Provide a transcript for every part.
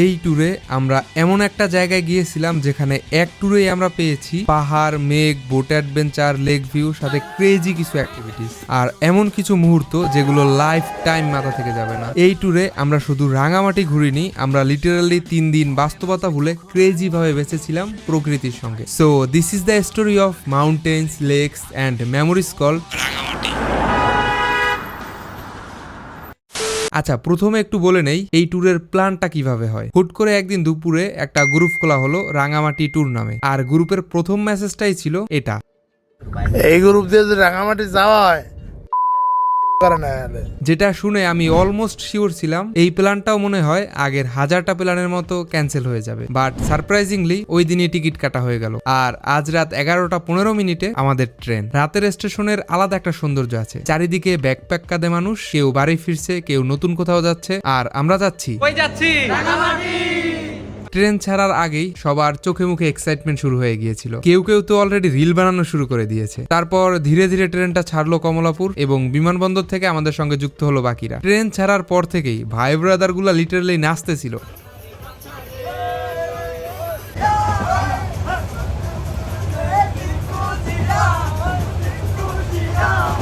এই ট্যুরে আমরা এমন একটা জায়গায় গিয়েছিলাম যেখানে এক ট্যুরেই আমরা পেয়েছি পাহাড়, মেঘ, বোট অ্যাডভেঞ্চার, লেক ভিউ, সাথে ক্রেজি কিছু অ্যাক্টিভিটিস আর এমন কিছু মুহূর্ত যেগুলো লাইফ টাইম মাথা থেকে যাবে না। এই ট্যুরে আমরা শুধু রাঙামাটি ঘুরিনি, আমরা লিটারালি 3 দিন বাস্তবতা ভুলে ক্রেজি ভাবে বেঁচেছিলাম প্রকৃতির সঙ্গে। So this is the story of mountains, lakes and memories call Rangamati. আচ্ছা, প্রথমে একটু বলে নেই এই ট্যুরের প্ল্যানটা কিভাবে হয়। হুট করে একদিন দুপুরে একটা গ্রুপ খোলা হলো রাঙামাটি ট্যুর নামে, আর গ্রুপের প্রথম মেসেজটাই ছিল এটা। এই গ্রুপ দিয়ে যদি রাঙামাটি যাওয়া হয়, যেটা শুনে আমি অলমোস্ট শিওর ছিলাম এই প্ল্যানটাও মনে হয় আগের 1000টা প্ল্যানের মতো ক্যান্সেল হয়ে যাবে। বাট সারপ্রাইজিংলি ওই দিনই টিকিট কাটা হয়ে গেল। আর আজ রাত 11টা 15 আমাদের ট্রেন। রাতের স্টেশনের আলাদা একটা সৌন্দর্য আছে, চারিদিকে ব্যাকপ্যাক কাঁধে মানুষ, কেউ বাড়ি ফিরছে, কেউ নতুন কোথাও যাচ্ছে, আর আমরা যাচ্ছি ট্রেন ছাড়ার আগেই সবার চোখে মুখে এক্সাইটমেন্ট শুরু হয়ে গিয়েছিল। কেউ কেউ তো অলরেডি রিল বানানো শুরু করে দিয়েছে। তারপর ধীরে ধীরে ট্রেনটা ছাড়লো কমলাপুর এবং বিমানবন্দর থেকে আমাদের সঙ্গে যুক্ত হলো বাকিরা। ট্রেন ছাড়ার পর থেকেই ভাই ব্রাদার গুলা লিটারালি নাচতেছিল।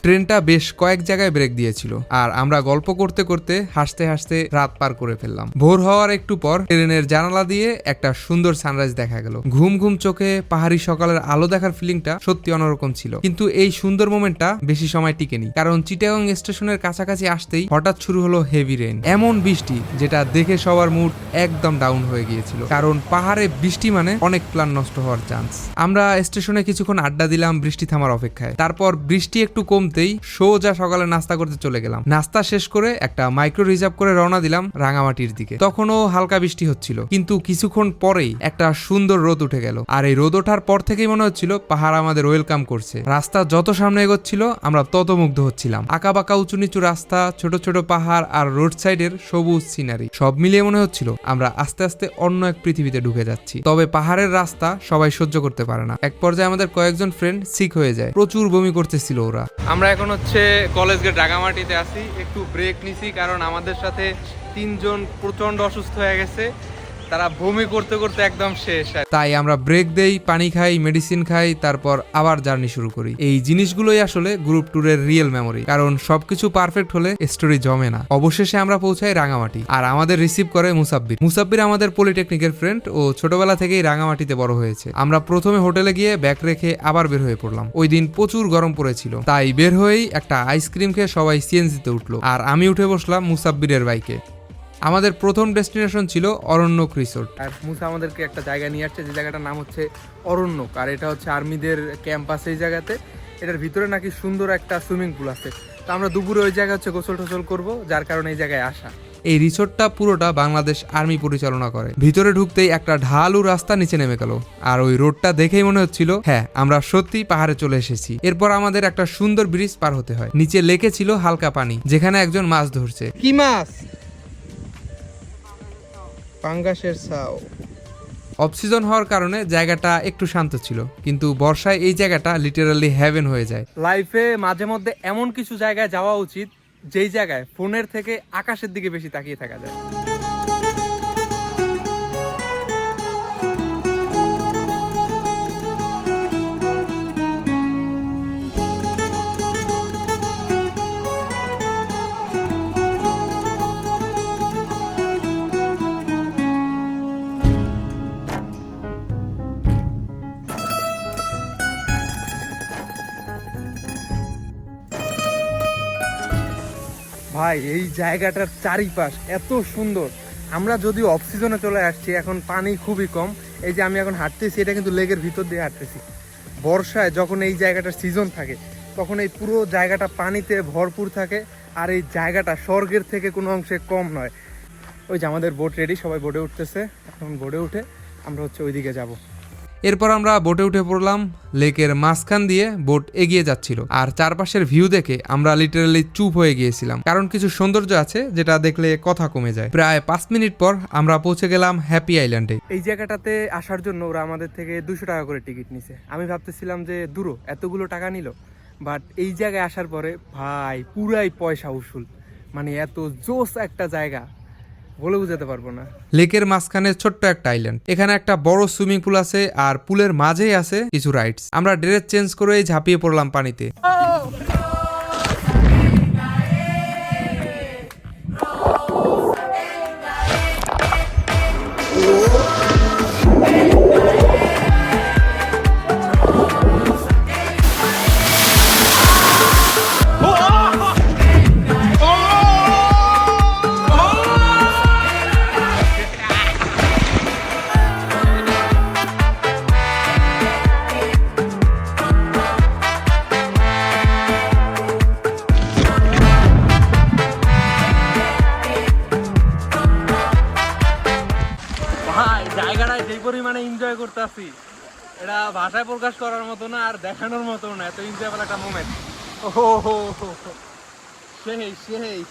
ট্রেনটা বেশ কয়েক জায়গায় ব্রেক দিয়েছিল আর আমরা গল্প করতে করতে হাসতে হাসতে রাত পার করে ফেললাম। ভোর হওয়ার একটু পর ট্রেনের জানালা দিয়ে একটা সুন্দর সানরাইজ দেখা গেল। ঘুম ঘুম চোখে পাহাড়ি সকালের আলো দেখার ফিলিংটা সত্যি অন্যরকম ছিল। কিন্তু এই সুন্দর মোমেন্টটা বেশি সময় টিকেনি, কারণ চিটাগং স্টেশনের কাছাকাছি আসতেই হঠাৎ শুরু হলো হেভি রেইন। এমন বৃষ্টি যেটা দেখে সবার মুড একদম ডাউন হয়ে গিয়েছিল, কারণ পাহাড়ে বৃষ্টি মানে অনেক প্ল্যান নষ্ট হওয়ার চান্স। আমরা স্টেশনে কিছুক্ষণ আড্ডা দিলাম বৃষ্টি থামার অপেক্ষায়। তারপর বৃষ্টি একটু কমতেই সোজা সকালে নাস্তা করতে চলে গেলাম। নাস্তা শেষ করে একটা মাইক্রো রিজার্ভ করে রওনা দিলাম রাঙামাটির দিকে। তখনও হালকা বৃষ্টি হচ্ছিল, কিন্তু কিছুক্ষণ পরেই একটা সুন্দর রোদ উঠে গেল। আর এই রোদ ওঠার পর থেকেই মনে হচ্ছিল পাহাড় আমাদের ওয়েলকাম করছে। রাস্তা যত সামনে এগোচ্ছিল আমরা তত মুগ্ধ হচ্ছিলাম। আঁকা বাঁকা উঁচু নিচু রাস্তা, ছোট ছোট পাহাড় আর রোড সাইডের সবুজ সিনারি, সব মিলিয়ে মনে হচ্ছিল আমরা আস্তে আস্তে অন্য এক পৃথিবীতে ঢুকে যাচ্ছি। তবে পাহাড়ের রাস্তা সবাই সহ্য করতে পারে না। এক পর্যায়ে আমাদের কয়েকজন ফ্রেন্ড সিক হয়ে যায়, প্রচুর বমি করতেছিল ওরা। আমরা এখন কলেজ গেট রাঙামাটিতে আছি, একটু ব্রেক নিছি কারণ আমাদের সাথে 3 জন প্রচন্ড অসুস্থ হয়ে গেছে, তারা বমি করতে করতে একদম শেষ। তাই আমরা ব্রেক দেই, পানি খাই, মেডিসিন খাই, তারপর আবার জার্নি শুরু করি। এই জিনিসগুলোই আসলে গ্রুপ ট্যুরের রিয়েল মেমোরি, কারণ সবকিছু পারফেক্ট হলে স্টোরি জমে না। অবশেষে আমরা পৌঁছাই রাঙামাটি আর আমাদের রিসিভ করে মুসাব্বির আমাদের পলিটেকনিকের ফ্রেন্ড ও ছোটবেলা থেকেই রাঙামাটিতে বড় হয়েছে। আমরা প্রথমে হোটেলে গিয়ে ব্যাগ রেখে আবার বের হয়ে পড়লাম। ওই দিন প্রচুর গরম পড়েছিল, তাই বের হয়েই একটা আইসক্রিম খেয়ে সবাই সিএনজিতে উঠলো আর আমি উঠে বসলাম মুসাব্বিরের বাইকে। আমাদের প্রথম ডেস্টিনেশন ছিল অরণ্যক রিসোর্ট। আর মুসা আমাদেরকে একটা জায়গা নিয়ে আসছে, যে জায়গাটার নাম হচ্ছে অরণ্যক, আর এটা হচ্ছে আর্মিদের ক্যাম্পাস। এই জায়গাতে এটার ভিতরে নাকি সুন্দর একটা সুইমিং পুল আছে। তো আমরা দুপুরে ওই জায়গায় গোসল টোসল করবো, যার কারণে এই জায়গায় আসা। এই রিসোর্টটা পুরোটা বাংলাদেশ আর্মি পরিচালনা করে। ভিতরে ঢুকতেই একটা ঢালু রাস্তা নিচে নেমে গেল, আর ওই রোডটা দেখেই মনে হচ্ছিল হ্যাঁ আমরা সত্যি পাহাড়ে চলে এসেছি। এরপর আমাদের একটা সুন্দর ব্রিজ পার হতে হয়। নিচে লেকে ছিল হালকা পানি, যেখানে একজন মাছ ধরছে। কি মাছ? পাঙ্গাসের ছাও। অফ সিজন হওয়ার কারণে জায়গাটা একটু শান্ত ছিল, কিন্তু বর্ষায় এই জায়গাটা লিটারালি হেভেন হয়ে যায়। লাইফে মাঝে মধ্যে এমন কিছু জায়গায় যাওয়া উচিত যেই জায়গায় ফোনের থেকে আকাশের দিকে বেশি তাকিয়ে থাকা যায়। ভাই এই জায়গাটার চারিপাশ এত সুন্দর। আমরা যদিও অফ সিজনে চলে আসছি, এখন পানি খুবই কম। এই যে আমি এখন হাঁটতেছি, এটা কিন্তু লেকের ভিতর দিয়ে হাঁটতেছি। বর্ষায় যখন এই জায়গাটার সিজন থাকে তখন এই পুরো জায়গাটা পানিতে ভরপুর থাকে, আর এই জায়গাটা স্বর্গের থেকে কোনো অংশে কম নয়। ওই যে আমাদের বোট রেডি, সবাই বোটে উঠতেছে। এখন বোটে উঠে আমরা ওইদিকে যাব। এরপর আমরা বোটে উঠে পড়লাম। লেকের মাঝখান দিয়ে বোট এগিয়ে যাচ্ছিল, আর চারপাশের ভিউ দেখে আমরা লিটারালি চুপ হয়ে গিয়েছিলাম, কারণ কিছু সৌন্দর্য আছে যেটা দেখলে কথা কমে যায়। প্রায় 5 মিনিট পর আমরা পৌঁছে গেলাম হ্যাপি আইল্যান্ডে। এই জায়গাটাতে আসার জন্য ওরা আমাদের থেকে 200 টাকা করে টিকিট নিছে। আমি ভাবতেছিলাম যে দূর এতগুলো টাকা নিল, বাট এই জায়গায় আসার পরে ভাই পুরাই পয়সা উসুল। মানে এত জোস একটা জায়গা, বলে বুঝাতে পারবো না। লেকের মাঝখানে ছোট্ট একটা আইল্যান্ড, এখানে একটা বড় সুইমিং পুল আছে আর পুলের মাঝেই আছে কিছু রাইডস। আমরা ড্রেস চেঞ্জ করে ঝাঁপিয়ে পড়লাম পানিতে। ভাই জায়গাটায় যেই পরিমাণে এনজয় করতেছি, এটা ভাষায় প্রকাশ করার মতো না আর দেখানোর মতো না, এত এনজয়েবল একটা মোমেন্ট। ওহো, সেই সেই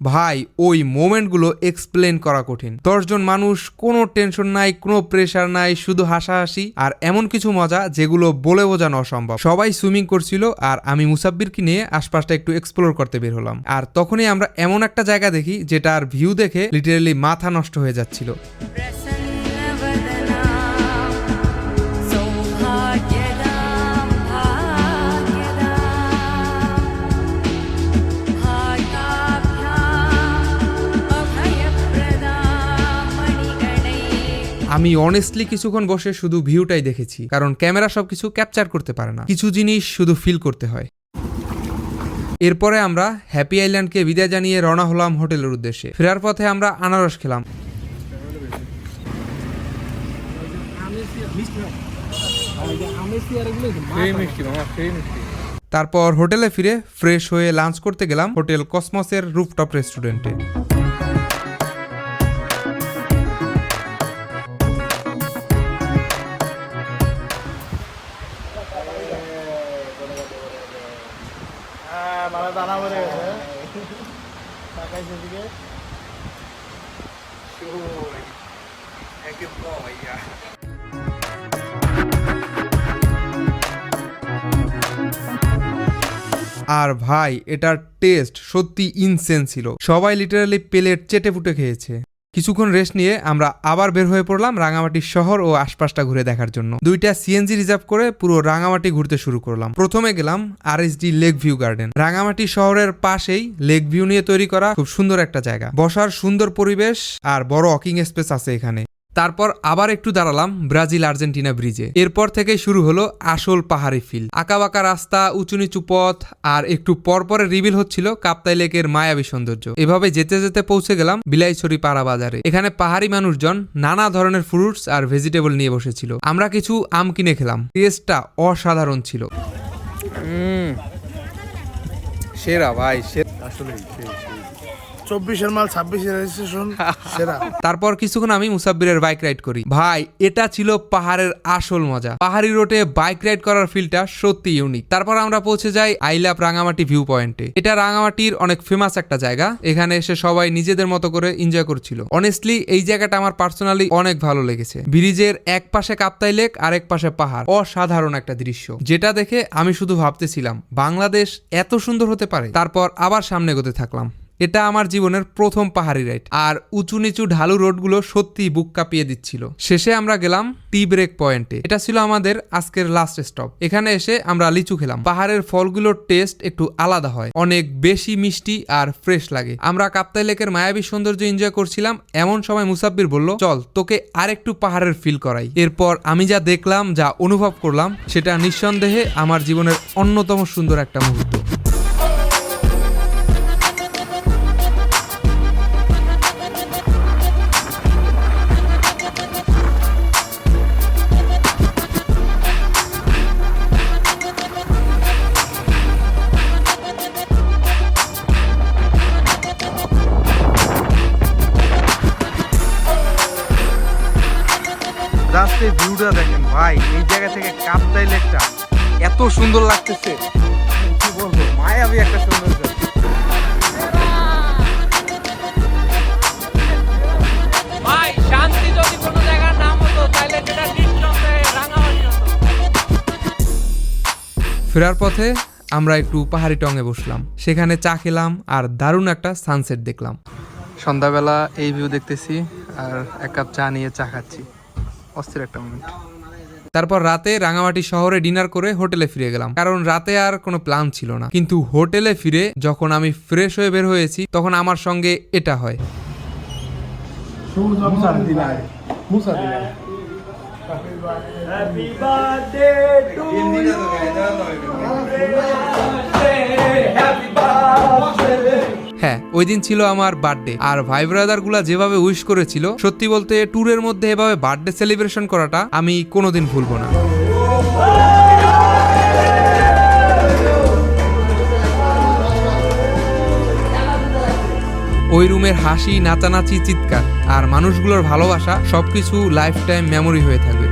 ভাই ওই মোমেন্টগুলো এক্সপ্লেন করা কঠিন। 10 জন মানুষ, কোনো টেনশন নাই, কোনো প্রেশার নাই, শুধু হাসাহাসি আর এমন কিছু মজা যেগুলো বলে বোঝানো অসম্ভব। সবাই সুইমিং করছিল আর আমি মুসাব্বিরকে নিয়ে আশপাশটা একটু এক্সপ্লোর করতে বের হলাম। আর তখনই আমরা এমন একটা জায়গা দেখি যেটার ভিউ দেখে লিটারালি মাথা নষ্ট হয়ে যাচ্ছিল। আমি অনেস্টলি কিছুক্ষণ বসে শুধু ভিউটাই দেখেছি, কারণ ক্যামেরা সবকিছু ক্যাপচার করতে পারে না, কিছু জিনিস শুধু ফিল করতে হয়। এরপরে আমরা হ্যাপি আইল্যান্ডকে বিদায় জানিয়ে রওনা হলাম হোটেলের উদ্দেশ্যে। ফেরার পথে আমরা আনারস খেলাম। তারপর হোটেলে ফিরে ফ্রেশ হয়ে লাঞ্চ করতে গেলাম হোটেল কসমসের রুফটপ রেস্টুরেন্টে। মানে দানা ভরে গেছে তাকাইছে দিকে আর ভাই এটার টেস্ট সত্যি ইনসেন ছিল। সবাই লিটারালি প্লেট চেটে ফুটে খেয়েছে। কিছুক্ষণ রেস্ট নিয়ে আমরা আবার বের হয়ে পড়লাম রাঙামাটি শহর ও আশপাশটা ঘুরে দেখার জন্য। 2টা সিএনজি রিজার্ভ করে পুরো রাঙামাটি ঘুরতে শুরু করলাম। প্রথমে গেলাম RSD lake view garden. Rangamati শহরের পাশেই লেক ভিউ নিয়ে তৈরি করা খুব সুন্দর একটা জায়গা, বসার সুন্দর পরিবেশ আর বড় ওয়াকিং স্পেস আছে এখানে। তারপর আবার একটু দাঁড়ালাম ব্রাজিল আর্জেন্টিনা ব্রিজে। এরপর থেকে শুরু হলো আসল পাহাড়ি ফিল, আঁকাবাঁকা রাস্তা, উঁচু নিচু পথ, আর একটু পরপরে রিভিল হচ্ছিল কাপ্তাই লেকের মায়াবী সৌন্দর্য। এভাবে যেতে যেতে পৌঁছে গেলাম বিলাইছড়ি পাড়া বাজারে। এখানে পাহাড়ি মানুষজন নানা ধরনের ফ্রুটস আর ভেজিটেবল নিয়ে বসেছিল। আমরা কিছু আম কিনে খেলাম, টেস্টটা অসাধারণ ছিল। সেরা ভাই, আসলে 24-এর মাল 26-এর রেজিস্ট্রেশন সেরা। তারপর কিছুক্ষণ আমি মুসাব্বিরের বাইক রাইড করি। ভাই এটা ছিল পাহাড়ের আসল মজা। পাহাড়ি রোডে বাইক রাইড করার ফিলটা সত্যি ইউনিক। তারপর আমরা পৌঁছে যাই আই লাভ রাঙামাটি ভিউ পয়েন্টে। এটা রাঙামাটির অনেক ফেমাস একটা জায়গা। এখানে এসে সবাই নিজেদের মতো করে এনজয় করছিল। অনেস্টলি এই জায়গাটা আমার পার্সোনালি অনেক ভালো লেগেছে। ব্রিজের এক পাশে কাপ্তাই লেক আর এক পাশে পাহাড়, অসাধারণ একটা দৃশ্য, যেটা দেখে আমি শুধু ভাবতেছিলাম বাংলাদেশ এত সুন্দর হতে পারে। তারপর আবার সামনে এগোতে থাকলাম। এটা আমার জীবনের প্রথম পাহাড়ি রাইড, আর উঁচু নিচু ঢালু রোডগুলো সত্যি বুক কাঁপিয়ে দিচ্ছিল। শেষে আমরা গেলাম টি ব্রেক পয়েন্টে। এটা ছিল আমাদের আজকের লাস্ট স্টপ। এখানে এসে আমরা লিচু খেলাম। পাহাড়ের ফলগুলোর টেস্ট একটু আলাদা হয়, অনেক বেশি মিষ্টি আর ফ্রেশ লাগে। আমরা কাপ্তাই লেকের মায়াবী সৌন্দর্য এনজয় করছিলাম। এমন সময় মুসাব্বির বলল, চল তোকে আরেকটু পাহাড়ের ফিল করাই। এরপর আমি যা দেখলাম, যা অনুভব করলাম, সেটা নিঃসন্দেহে আমার জীবনের অন্যতম সুন্দর একটা মুহূর্ত। জাস্ট এই ভিউটা দেখেন ভাই, এই জায়গা থেকে কাপ্তাই লেকটা এত সুন্দর লাগতেছে, কি বলবো, মায়াবী একটা সৌন্দর্য। ভাই শান্তি যদি কোনো জায়গার নাম হতো তাহলে সেটা নিঃসন্দেহে রাঙামাটি হতো। ফেরার পথে আমরা একটু পাহাড়ি টঙে বসলাম, সেখানে চা খেলাম আর দারুণ একটা সানসেট দেখলাম। সন্ধ্যাবেলা এই ভিউ দেখতেছি আর এক কাপ চা নিয়ে চা খাচ্ছি, অস্থির একটা মোমেন্ট। তারপর রাতে রাঙামাটি শহরে ডিনার করে হোটেলে ফিরে গেলাম, কারণ রাতে আর কোনো প্ল্যান ছিল না। কিন্তু হোটেলে ফিরে যখন আমি ফ্রেশ হয়ে বের হয়েছি তখন আমার সঙ্গে এটা হয়। হ্যাঁ, ওই দিন ছিল আমার বার্থডে, আর ভাই ব্রাদার গুলা যেভাবে উইশ করেছিল, সত্যি বলতে ট্যুরের মধ্যে এভাবে বার্থডে সেলিব্রেশন করাটা আমি কোনোদিন ভুলবো না। ওই রুমের হাসি, নাচানাচি, চিৎকার আর মানুষগুলোর ভালোবাসা সবকিছু লাইফ টাইম মেমোরি হয়ে থাকবে।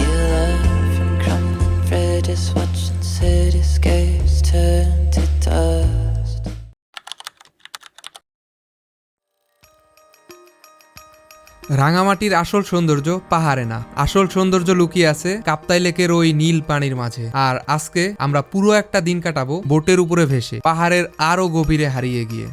You love from crumbling bridges, watching cityscapes turn to dust. রাঙামাটির আসল সৌন্দর্য পাহাড়ে না, আসল সৌন্দর্য লুকিয়ে আছে কাপ্তাই লেকের ওই নীল পানির মাঝে। আর আজকে আমরা পুরো একটা দিন কাটাবো বোটের উপরে ভেসে, পাহাড়ের আরো গভীরে হারিয়ে গিয়ে।